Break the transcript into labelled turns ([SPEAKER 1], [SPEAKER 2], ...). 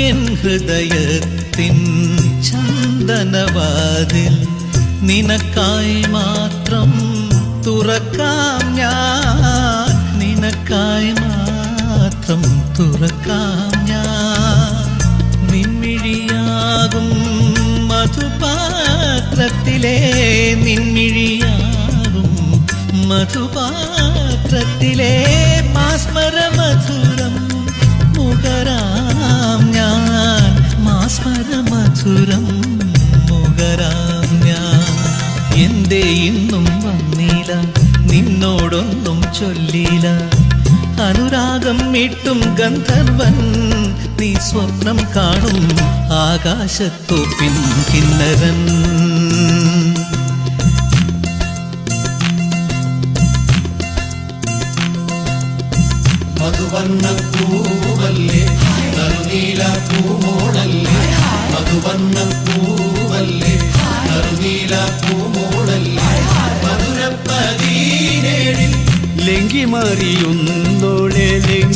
[SPEAKER 1] N ഹൃദയത്തിൻ ചന്ദനവാതിൽ നിനക്കായി മാത്രം തുറക്കാം ഞാൻ, നിനക്കായി മാത്രം തുറക്കാം ഞാൻ. നിൻമിഴിയാകും മധുപാത്രത്തിലെ, നിൻമിഴിയാകും മധുപാത്രത്തിലെ മാസ്മരമധുരം മുകരാം ഞാൻ, മാസ്മരമധുരം മുകരാം ഞാൻ. എന്തേ ഇന്നും വന്നില്ല, നിന്നോടൊന്നും ചൊല്ലില്ല, അനുരാഗം മീട്ടും ഗന്ധർവൻ നീ സ്വപ്നം കാണും ആകാശത്തോപ്പിൻ കിന്നരൻ.
[SPEAKER 2] മധുവർണ്ണ പൂവല്ലേ നറുനീല പൂമോളല്ലേ, മധുവർണ്ണ പൂവല്ലേ നറുനീല പൂമോളല്ലേ, മധുരപ്പതിനേഴിൽ ലംഘി മറിയുന്നോളെ ലംഘി